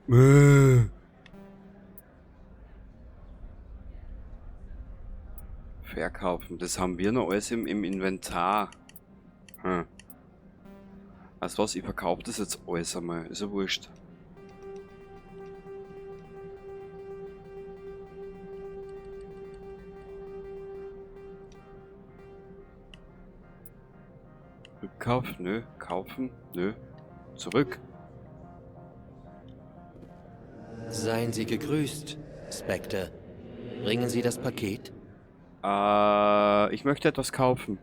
Äh. Verkaufen. Das haben wir noch alles im Inventar. Hm. Also was, ich verkaufe das jetzt alles einmal. Ist ja wurscht. Rückkauf? Nö. Kaufen? Nö. Zurück. Seien Sie gegrüßt, Spectre. Bringen Sie das Paket? Ich möchte etwas kaufen.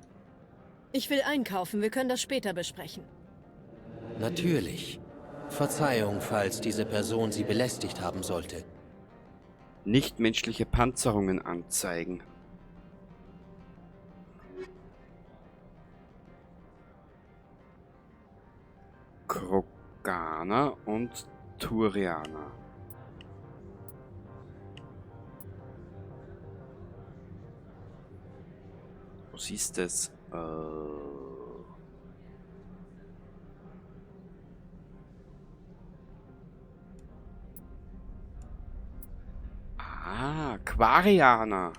Ich will einkaufen, wir können das später besprechen. Natürlich. Verzeihung, falls diese Person Sie belästigt haben sollte. Nichtmenschliche Panzerungen anzeigen. Kroganer und Turianer. Was ist das? Quarianer.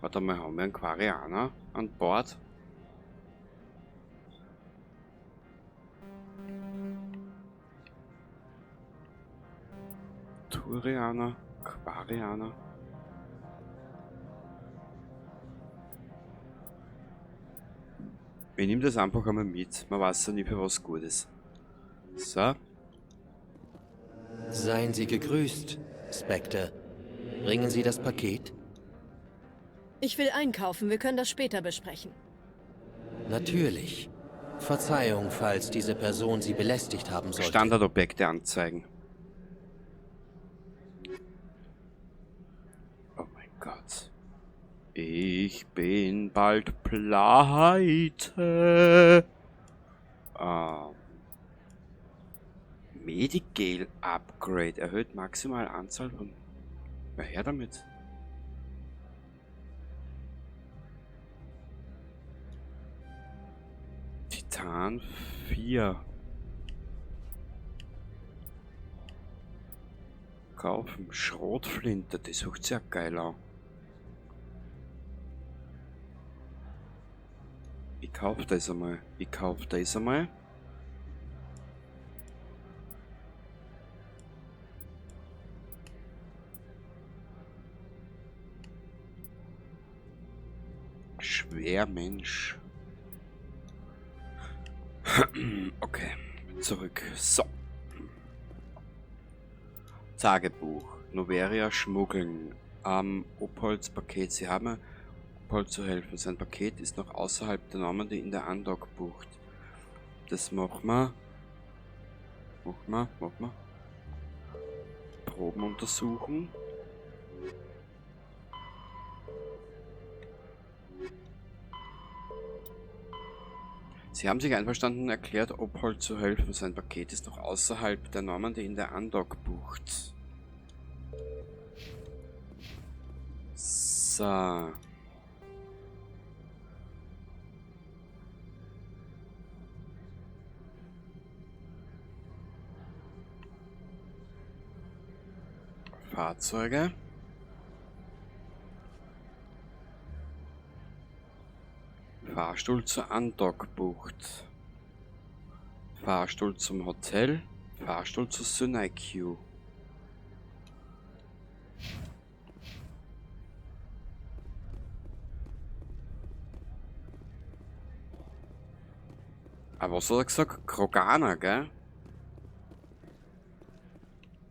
Warte mal, haben wir einen Quarianer an Bord? Turianer, Quarianer. Ich nehme das einfach einmal mit. Man weiß ja nie, für was gut ist. So. Seien Sie gegrüßt, Spectre. Bringen Sie das Paket? Ich will einkaufen, wir können das später besprechen. Natürlich. Verzeihung, falls diese Person Sie belästigt haben sollte. Standardobjekte anzeigen. Oh mein Gott. Ich bin bald pleite. Medigale Upgrade. Erhöht maximal Anzahl von... Na her damit. Titan 4. Kaufen. Schrotflinte. Das sucht sehr geil an. Ich kauf das einmal. Ich kauf das einmal. Schwermensch. Okay, zurück. So. Tagebuch. Noveria schmuggeln. Opolds Paket. Sie haben Opold zu helfen. Sein Paket ist noch außerhalb der Normandy in der Andockbucht. Das machen wir. Machen wir. Proben untersuchen. Sie haben sich einverstanden erklärt, Opold zu helfen. Sein Paket ist noch außerhalb der Normandy in der Andockbucht. So. Fahrzeuge. Fahrstuhl zur Andockbucht. Fahrstuhl zum Hotel. Fahrstuhl zu Synaikyu. Aber was hat er gesagt? Kroganer, gell?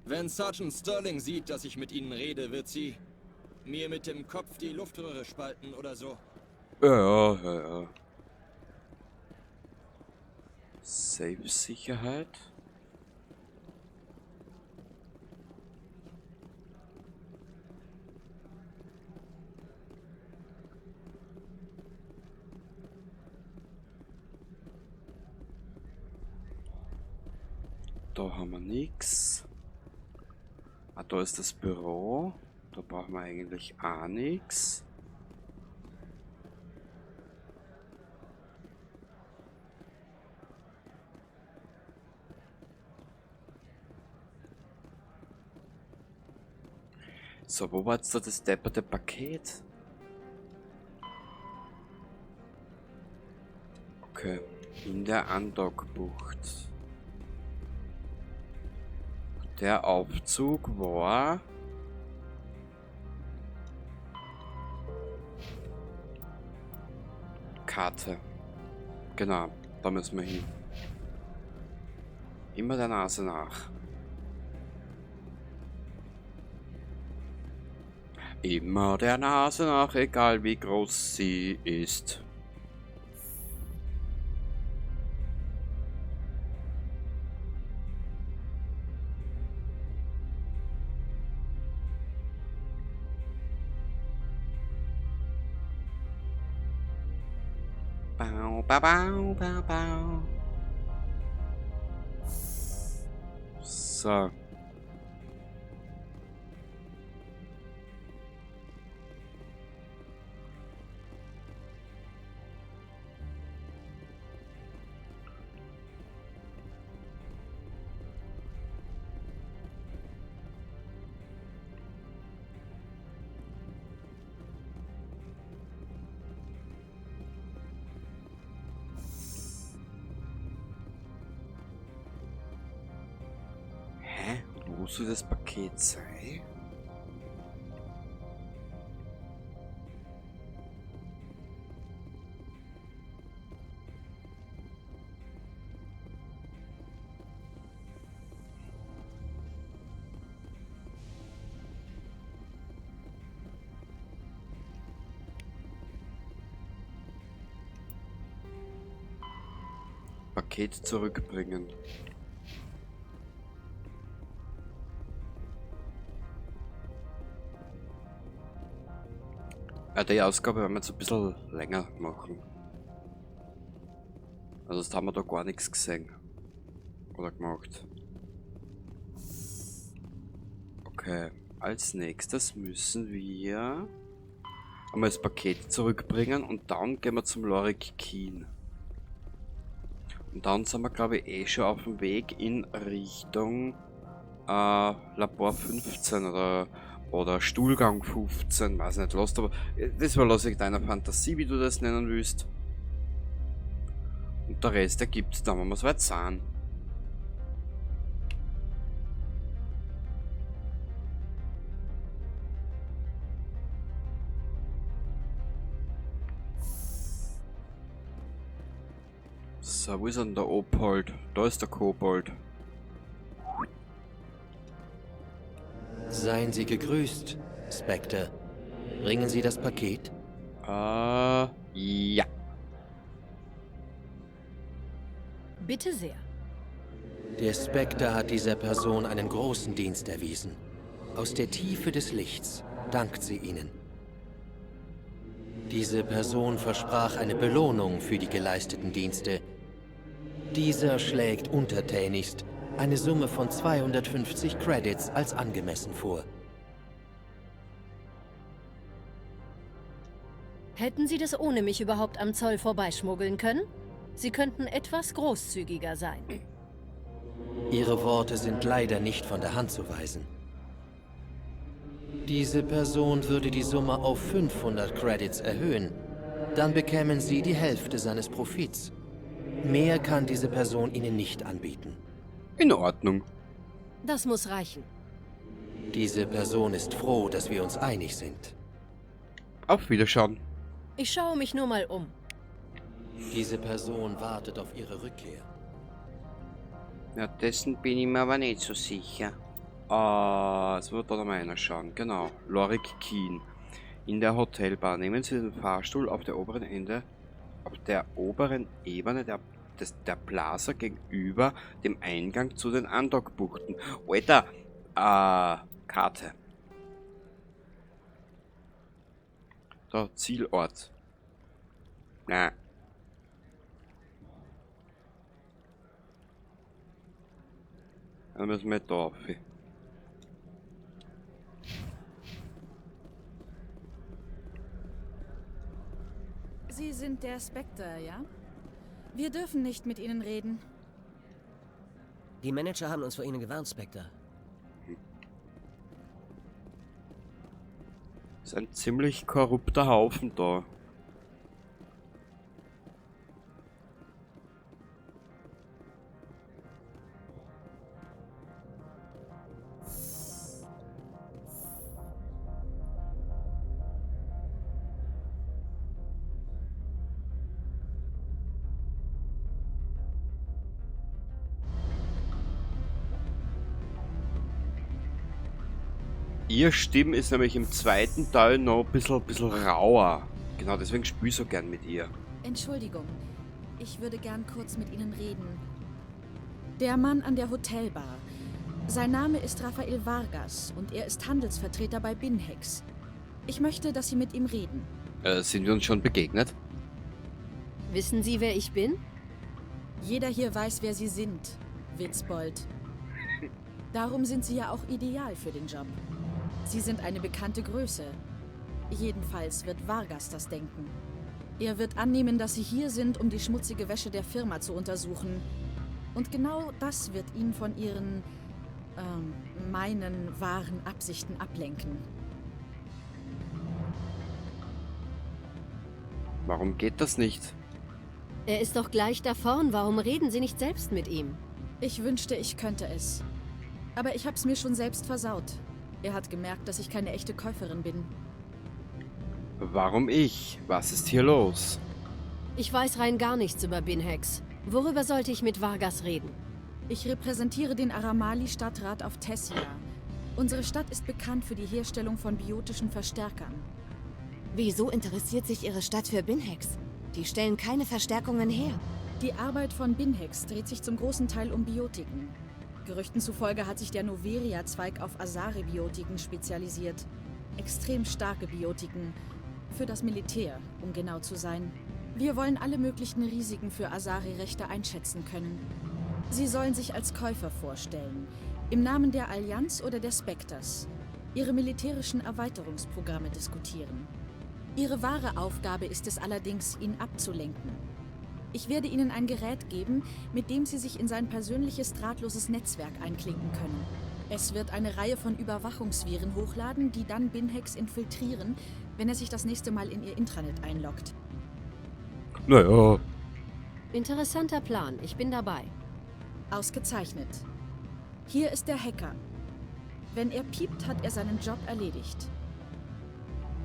Wenn Sergeant Sterling sieht, dass ich mit Ihnen rede, wird sie mir mit dem Kopf die Luftröhre spalten oder so. Ja. Safe-Sicherheit. Da haben wir nichts. Ah, da ist das Büro. Da brauchen wir eigentlich auch nichts. So, wo war jetzt da das depperte Paket? Okay, in der Andockbucht. Der Aufzug war... Karte. Genau, da müssen wir hin. Immer der Nase nach. Immer der Nase nach, egal wie groß sie ist. Bau, bau, bau, bau, bau. So. Hä? Wo soll das Paket sein? Paket zurückbringen. Die Ausgabe werden wir jetzt ein bisschen länger machen. Also das haben wir da gar nichts gesehen. Oder gemacht. Okay, als nächstes müssen wir einmal das Paket zurückbringen und dann gehen wir zum Lorik Keen. Und dann sind wir, glaube ich, eh schon auf dem Weg in Richtung Labor 15 oder Stuhlgang 15, weiß nicht, lost, aber das überlasse ich deiner Fantasie, wie du das nennen willst. Und der Rest ergibt es dann, wenn wir so weit sind. So, wo ist denn der Opold? Da ist der Kobold. Seien Sie gegrüßt, Spectre. Bringen Sie das Paket? Ja. Bitte sehr. Der Spectre hat dieser Person einen großen Dienst erwiesen. Aus der Tiefe des Lichts dankt sie Ihnen. Diese Person versprach eine Belohnung für die geleisteten Dienste. Dieser schlägt untertänigst eine Summe von 250 Credits als angemessen vor. Hätten Sie das ohne mich überhaupt am Zoll vorbeischmuggeln können? Sie könnten etwas großzügiger sein. Ihre Worte sind leider nicht von der Hand zu weisen. Diese Person würde die Summe auf 500 Credits erhöhen. Dann bekämen Sie die Hälfte seines Profits. Mehr kann diese Person Ihnen nicht anbieten. In Ordnung. Das muss reichen. Diese Person ist froh, dass wir uns einig sind. Auf Wiederschauen. Ich schaue mich nur mal um. Diese Person wartet auf Ihre Rückkehr. Ja, dessen bin ich mir aber nicht so sicher. Es wird da mal einer schauen. Genau, Lorik Keen. In der Hotelbar nehmen Sie den Fahrstuhl auf der oberen Ebene der Plaza gegenüber dem Eingang zu den Andockbuchten. Alter, Karte. Da, Zielort. Na. Dann müssen wir da rauf. Sie sind der Spectre, ja? Wir dürfen nicht mit Ihnen reden. Die Manager haben uns vor Ihnen gewarnt, Spectre. Ist ein ziemlich korrupter Haufen da. Ihr Stimme ist nämlich im zweiten Teil noch ein bisschen rauer. Genau, deswegen spiele ich so gern mit ihr. Entschuldigung, ich würde gern kurz mit Ihnen reden. Der Mann an der Hotelbar. Sein Name ist Rafael Vargas und er ist Handelsvertreter bei Binhex. Ich möchte, dass Sie mit ihm reden. Sind wir uns schon begegnet? Wissen Sie, wer ich bin? Jeder hier weiß, wer Sie sind, Witzbold. Darum sind Sie ja auch ideal für den Job. Sie sind eine bekannte Größe. Jedenfalls wird Vargas das denken. Er wird annehmen, dass Sie hier sind, um die schmutzige Wäsche der Firma zu untersuchen. Und genau das wird ihn von Ihren, meinen wahren Absichten ablenken. Warum geht das nicht? Er ist doch gleich da vorn. Warum reden Sie nicht selbst mit ihm? Ich wünschte, ich könnte es. Aber ich hab's mir schon selbst versaut. Er hat gemerkt, dass ich keine echte Käuferin bin. Warum ich? Was ist hier los? Ich weiß rein gar nichts über Binhex. Worüber sollte ich mit Vargas reden? Ich repräsentiere den Aramali-Stadtrat auf Tessia. Unsere Stadt ist bekannt für die Herstellung von biotischen Verstärkern. Wieso interessiert sich Ihre Stadt für Binhex? Die stellen keine Verstärkungen her. Die Arbeit von Binhex dreht sich zum großen Teil um Biotiken. Gerüchten zufolge hat sich der Noveria-Zweig auf Asari-Biotiken spezialisiert. Extrem starke Biotiken. Für das Militär, um genau zu sein. Wir wollen alle möglichen Risiken für Asari-Rechte einschätzen können. Sie sollen sich als Käufer vorstellen. Im Namen der Allianz oder der Spectres. Ihre militärischen Erweiterungsprogramme diskutieren. Ihre wahre Aufgabe ist es allerdings, ihn abzulenken. Ich werde Ihnen ein Gerät geben, mit dem Sie sich in sein persönliches drahtloses Netzwerk einklinken können. Es wird eine Reihe von Überwachungsviren hochladen, die dann Binhex infiltrieren, wenn er sich das nächste Mal in Ihr Intranet einloggt. Naja. Interessanter Plan. Ich bin dabei. Ausgezeichnet. Hier ist der Hacker. Wenn er piept, hat er seinen Job erledigt.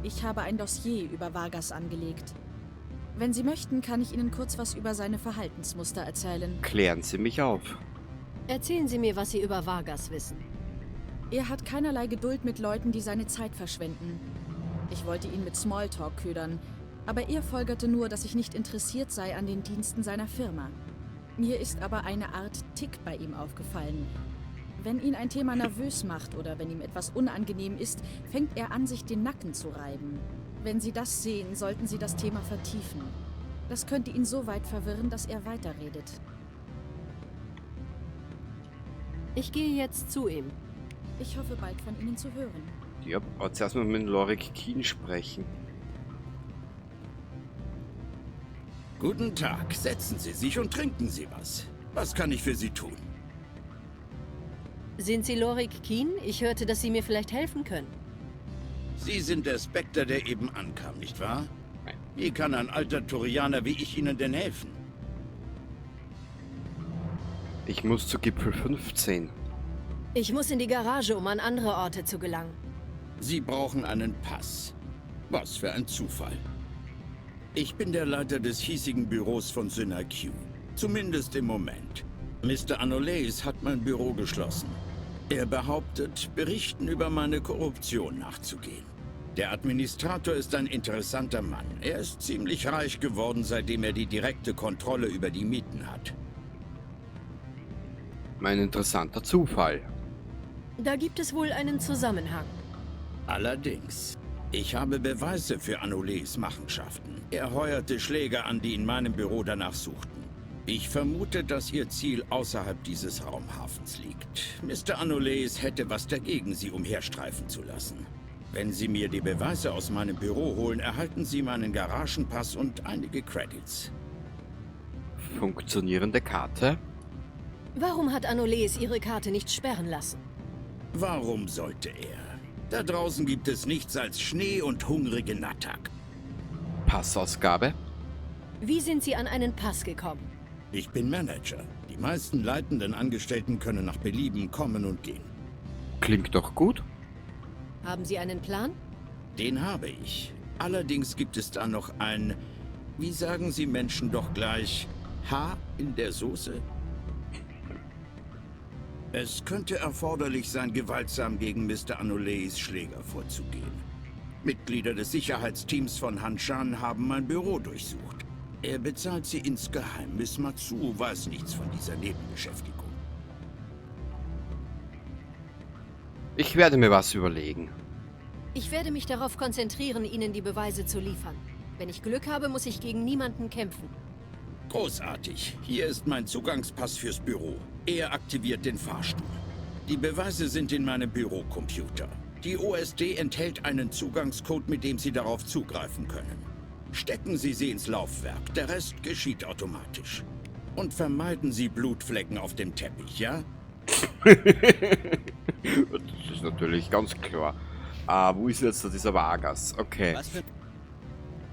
Ich habe ein Dossier über Vargas angelegt. Wenn Sie möchten, kann ich Ihnen kurz was über seine Verhaltensmuster erzählen. Klären Sie mich auf. Erzählen Sie mir, was Sie über Vargas wissen. Er hat keinerlei Geduld mit Leuten, die seine Zeit verschwenden. Ich wollte ihn mit Smalltalk ködern, aber er folgerte nur, dass ich nicht interessiert sei an den Diensten seiner Firma. Mir ist aber eine Art Tick bei ihm aufgefallen. Wenn ihn ein Thema nervös macht oder wenn ihm etwas unangenehm ist, fängt er an, sich den Nacken zu reiben. Wenn Sie das sehen, sollten Sie das Thema vertiefen. Das könnte ihn so weit verwirren, dass er weiterredet. Ich gehe jetzt zu ihm. Ich hoffe, bald von Ihnen zu hören. Ja, aber zuerst mal mit Lorik Keen sprechen. Guten Tag, setzen Sie sich und trinken Sie was. Was kann ich für Sie tun? Sind Sie Lorik Keen? Ich hörte, dass Sie mir vielleicht helfen können. Sie sind der Spectre, der eben ankam, nicht wahr? Wie kann ein alter Turianer wie ich Ihnen denn helfen? Ich muss zu Gipfel 15. Ich muss in die Garage, um an andere Orte zu gelangen. Sie brauchen einen Pass. Was für ein Zufall. Ich bin der Leiter des hiesigen Büros von Synerq. Zumindest im Moment. Mr. Anoleis hat mein Büro geschlossen. Er behauptet, Berichten über meine Korruption nachzugehen. Der Administrator ist ein interessanter Mann. Er ist ziemlich reich geworden, seitdem er die direkte Kontrolle über die Mieten hat. Mein interessanter Zufall. Da gibt es wohl einen Zusammenhang. Allerdings. Ich habe Beweise für Anoleis Machenschaften. Er heuerte Schläger an, die in meinem Büro danach suchten. Ich vermute, dass Ihr Ziel außerhalb dieses Raumhafens liegt. Mr. Anoleis hätte was dagegen, Sie umherstreifen zu lassen. Wenn Sie mir die Beweise aus meinem Büro holen, erhalten Sie meinen Garagenpass und einige Credits. Funktionierende Karte? Warum hat Anoleis Ihre Karte nicht sperren lassen? Warum sollte er? Da draußen gibt es nichts als Schnee und hungrige Nattag. Passausgabe? Wie sind Sie an einen Pass gekommen? Ich bin Manager. Die meisten leitenden Angestellten können nach Belieben kommen und gehen. Klingt doch gut. Haben Sie einen Plan? Den habe ich. Allerdings gibt es da noch ein, wie sagen Sie Menschen doch gleich, Haar in der Soße? Es könnte erforderlich sein, gewaltsam gegen Mr. Anoleis Schläger vorzugehen. Mitglieder des Sicherheitsteams von Hanshan haben mein Büro durchsucht. Er bezahlt sie insgeheim. Miss Matsu weiß nichts von dieser Nebenbeschäftigung. Ich werde mir was überlegen. Ich werde mich darauf konzentrieren, Ihnen die Beweise zu liefern. Wenn ich Glück habe, muss ich gegen niemanden kämpfen. Großartig. Hier ist mein Zugangspass fürs Büro. Er aktiviert den Fahrstuhl. Die Beweise sind in meinem Bürocomputer. Die OSD enthält einen Zugangscode, mit dem Sie darauf zugreifen können. Stecken Sie sie ins Laufwerk. Der Rest geschieht automatisch. Und vermeiden Sie Blutflecken auf dem Teppich, ja? Das ist natürlich ganz klar. Wo ist jetzt dieser Vargas? Okay. Was für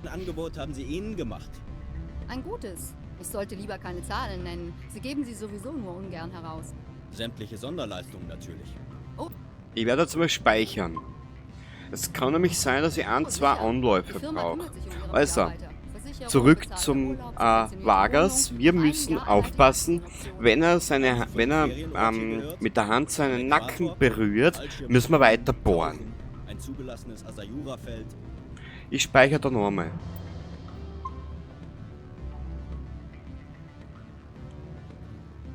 ein Angebot haben Sie ihnen gemacht? Ein gutes. Ich sollte lieber keine Zahlen nennen. Sie geben sie sowieso nur ungern heraus. Sämtliche Sonderleistungen natürlich. Ich werde jetzt mal speichern. Es kann nämlich sein, dass ich ein, zwei Anläufe brauche. Also, zurück zum Vargas. Wir müssen aufpassen, wenn er mit der Hand seinen Nacken berührt, müssen wir weiter bohren. Ein zugelassenes Asayura-Feld. Ich speichere da nochmal.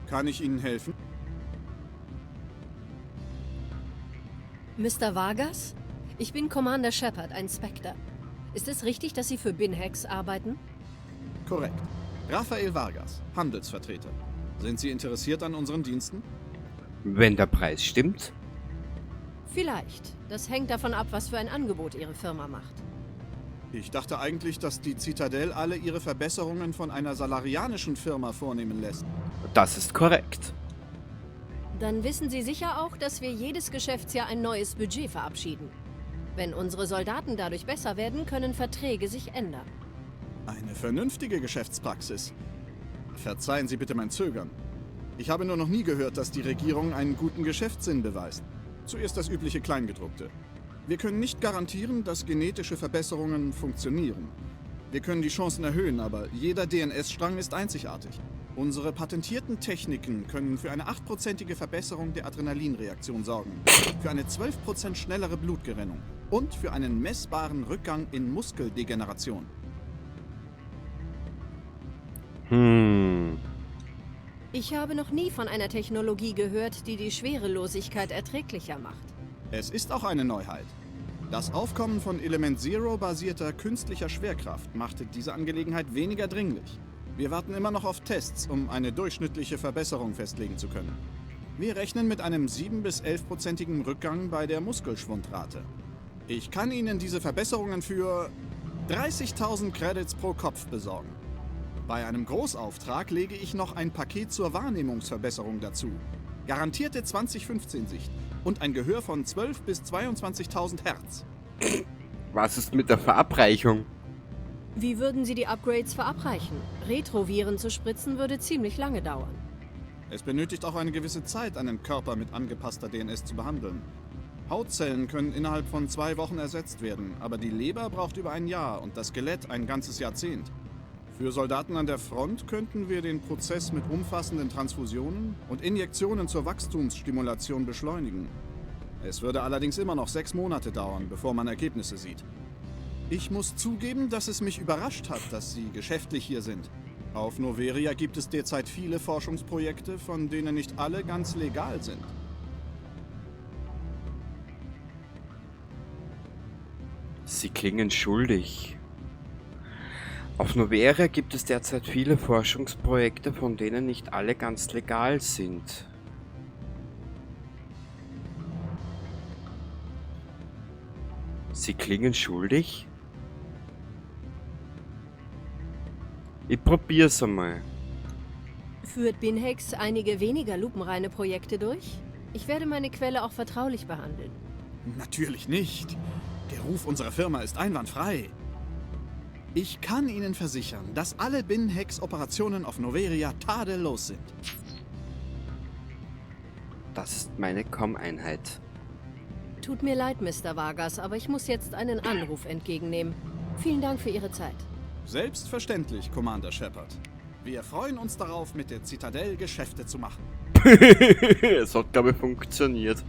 Kann ich Ihnen helfen? Mr. Vargas? Ich bin Commander Shepard, ein Spectre. Ist es richtig, dass Sie für Binhex arbeiten? Korrekt. Rafael Vargas, Handelsvertreter. Sind Sie interessiert an unseren Diensten? Wenn der Preis stimmt. Vielleicht. Das hängt davon ab, was für ein Angebot Ihre Firma macht. Ich dachte eigentlich, dass die Zitadelle alle ihre Verbesserungen von einer salarianischen Firma vornehmen lässt. Das ist korrekt. Dann wissen Sie sicher auch, dass wir jedes Geschäftsjahr ein neues Budget verabschieden. Wenn unsere Soldaten dadurch besser werden, können Verträge sich ändern. Eine vernünftige Geschäftspraxis. Verzeihen Sie bitte mein Zögern. Ich habe nur noch nie gehört, dass die Regierung einen guten Geschäftssinn beweist. Zuerst das übliche Kleingedruckte. Wir können nicht garantieren, dass genetische Verbesserungen funktionieren. Wir können die Chancen erhöhen, aber jeder DNS-Strang ist einzigartig. Unsere patentierten Techniken können für eine 8%ige Verbesserung der Adrenalinreaktion sorgen, für eine 12% schnellere Blutgerinnung und für einen messbaren Rückgang in Muskeldegeneration. Ich habe noch nie von einer Technologie gehört, die die Schwerelosigkeit erträglicher macht. Es ist auch eine Neuheit. Das Aufkommen von Element Zero basierter künstlicher Schwerkraft machte diese Angelegenheit weniger dringlich. Wir warten immer noch auf Tests, um eine durchschnittliche Verbesserung festlegen zu können. Wir rechnen mit einem 7- bis 11%igen Rückgang bei der Muskelschwundrate. Ich kann Ihnen diese Verbesserungen für 30.000 Credits pro Kopf besorgen. Bei einem Großauftrag lege ich noch ein Paket zur Wahrnehmungsverbesserung dazu. Garantierte 20/15-Sicht und ein Gehör von 12.000 bis 22.000 Hertz. Was ist mit der Verabreichung? Wie würden Sie die Upgrades verabreichen? Retroviren zu spritzen würde ziemlich lange dauern. Es benötigt auch eine gewisse Zeit, einen Körper mit angepasster DNS zu behandeln. Hautzellen können innerhalb von 2 Wochen ersetzt werden, aber die Leber braucht über ein Jahr und das Skelett ein ganzes Jahrzehnt. Für Soldaten an der Front könnten wir den Prozess mit umfassenden Transfusionen und Injektionen zur Wachstumsstimulation beschleunigen. Es würde allerdings immer noch 6 Monate dauern, bevor man Ergebnisse sieht. Ich muss zugeben, dass es mich überrascht hat, dass Sie geschäftlich hier sind. Auf Noveria gibt es derzeit viele Forschungsprojekte, von denen nicht alle ganz legal sind. Sie klingen schuldig. Auf Noveria gibt es derzeit viele Forschungsprojekte, von denen nicht alle ganz legal sind. Sie klingen schuldig? Ich probier's einmal. Führt Binhex einige weniger lupenreine Projekte durch? Ich werde meine Quelle auch vertraulich behandeln. Natürlich nicht. Der Ruf unserer Firma ist einwandfrei. Ich kann Ihnen versichern, dass alle Bin-Hex-Operationen auf Noveria tadellos sind. Das ist meine Com-Einheit. Tut mir leid, Mr. Vargas, aber ich muss jetzt einen Anruf entgegennehmen. Vielen Dank für Ihre Zeit. Selbstverständlich, Commander Shepard. Wir freuen uns darauf, mit der Zitadelle Geschäfte zu machen. Es hat, glaube ich, funktioniert.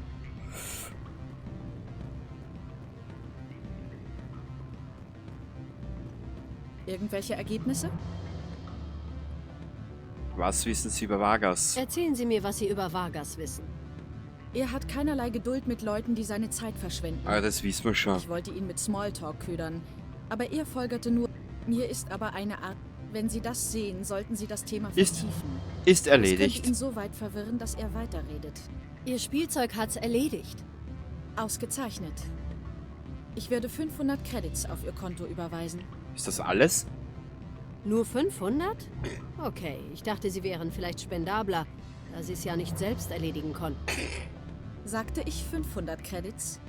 Irgendwelche Ergebnisse? Was wissen Sie über Vargas? Erzählen Sie mir, was Sie über Vargas wissen. Er hat keinerlei Geduld mit Leuten, die seine Zeit verschwenden. Ah, das wissen wir schon. Ich wollte ihn mit Smalltalk ködern, aber er folgerte nur, mir ist aber eine Art... Wenn Sie das sehen, sollten Sie das Thema vertiefen. Ist Es erledigt. könnte ihn so weit verwirren, dass er weiterredet. Ihr Spielzeug hat's erledigt. Ausgezeichnet. Ich werde 500 Credits auf Ihr Konto überweisen. Ist das alles? Nur 500? Okay, ich dachte, Sie wären vielleicht spendabler, da Sie es ja nicht selbst erledigen konnten. Sagte ich 500 Credits?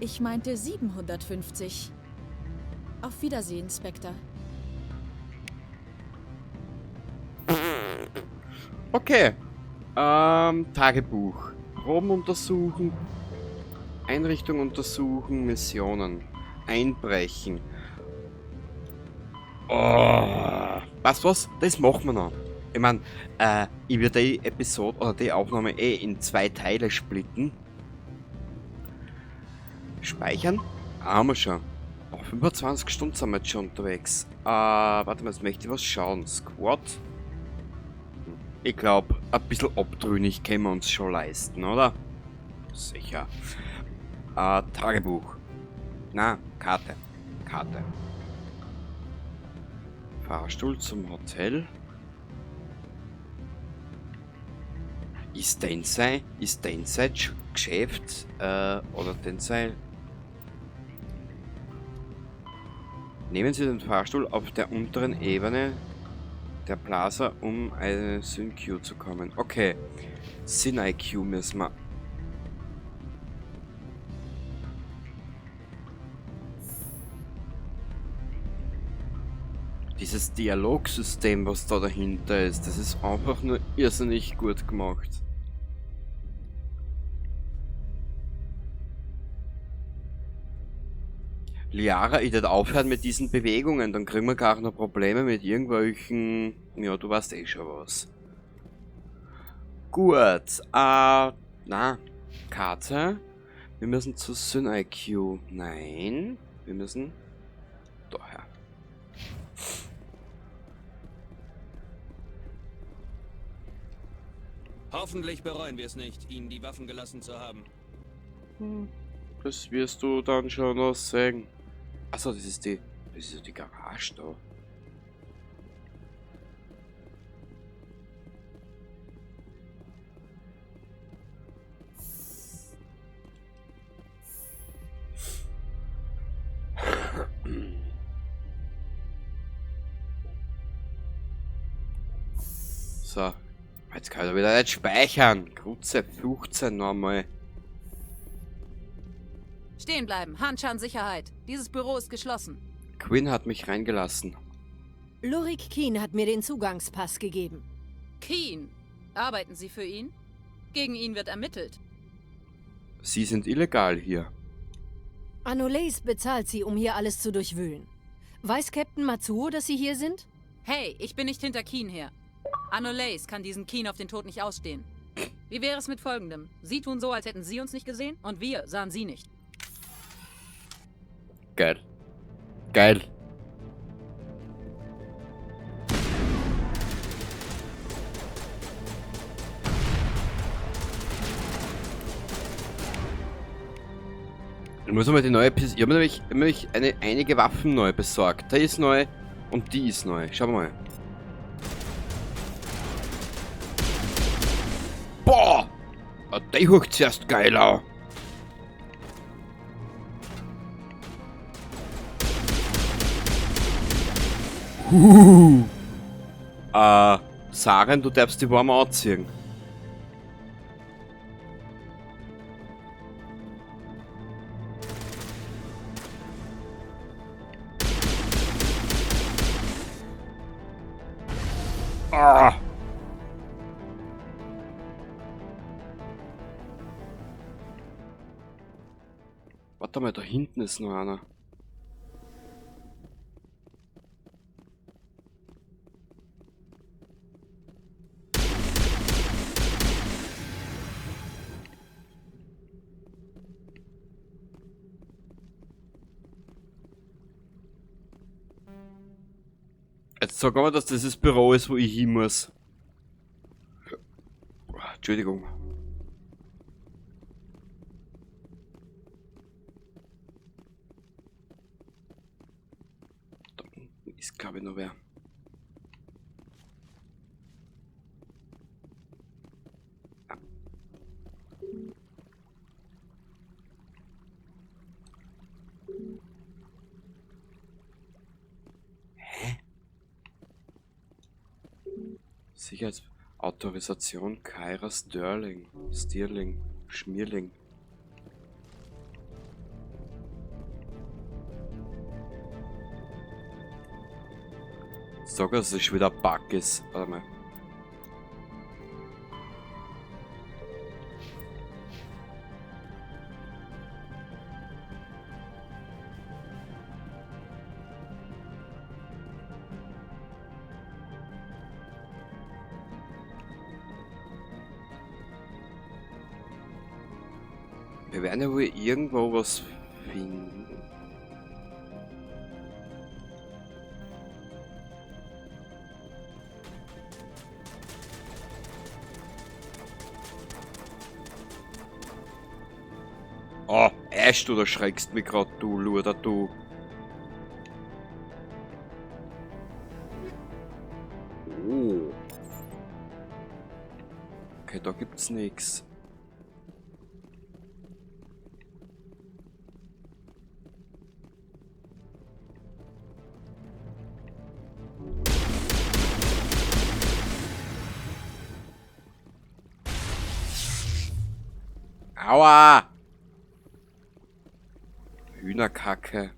Ich meinte 750. Auf Wiedersehen, Spectre. Okay. Tagebuch. Proben untersuchen. Einrichtung untersuchen. Missionen. Einbrechen. Oh. Was? Das machen wir noch. Ich meine, ich werde die Episode oder die Aufnahme in 2 Teile splitten. Speichern? Haben wir schon. Auf 25 Stunden sind wir jetzt schon unterwegs. Warte mal, jetzt möchte ich was schauen. Squad. Ich glaube, ein bisschen abtrünnig können wir uns schon leisten, oder? Sicher. Tagebuch. Na, Karte. Fahrstuhl zum Hotel. Ist den sein Geschäft oder den sein... Nehmen Sie den Fahrstuhl auf der unteren Ebene der Plaza, um eine SynQ zu kommen. Okay, SynIQ müssen wir. Dieses Dialogsystem, was da dahinter ist, das ist einfach nur irrsinnig gut gemacht. Liara, ich werde aufhören mit diesen Bewegungen, dann kriegen wir gar noch Probleme mit irgendwelchen... Ja, du weißt eh schon was. Gut, na, Karte. Wir müssen zu SynIQ. Nein, wir müssen... daher. Hoffentlich bereuen wir es nicht, ihnen die Waffen gelassen zu haben. Das wirst du dann schon noch sagen. Achso, das ist die Garage da. So, jetzt kann ich wieder nicht speichern. Grutze 15 nochmal. Stehen bleiben, Handschan Sicherheit. Dieses Büro ist geschlossen. Quinn hat mich reingelassen. Lurik Keen hat mir den Zugangspass gegeben. Keen? Arbeiten Sie für ihn? Gegen ihn wird ermittelt. Sie sind illegal hier. Anoleis bezahlt sie, um hier alles zu durchwühlen. Weiß Captain Matsuo, dass Sie hier sind? Hey, ich bin nicht hinter Keen her. Anoleis kann diesen Keen auf den Tod nicht ausstehen. Wie wäre es mit Folgendem? Sie tun so, als hätten Sie uns nicht gesehen und wir sahen Sie nicht. Geil. Geil. Ich muss mal die neue Episode. Ich habe nämlich einige Waffen neu besorgt. Der ist neu und die ist neu. Schauen wir mal. Boah! Der huckt zuerst geil an. Saren, du darfst die warm anziehen. Ah. Warte mal, da hinten ist noch einer. Jetzt sag mal, dass das das Büro ist, wo ich hin muss. Entschuldigung. Da unten ist, glaube ich, noch wer. Sicherheitsautorisation Kyra Stirling, Schmierling. Sag, dass es wieder ein Bug ist. Warte mal. Wir werden ja wohl irgendwo was finden. Oh, Ash, du erschreckst mich grad, du Luder, du. Oh. Okay, da gibt's nix. Aua! Hühnerkacke.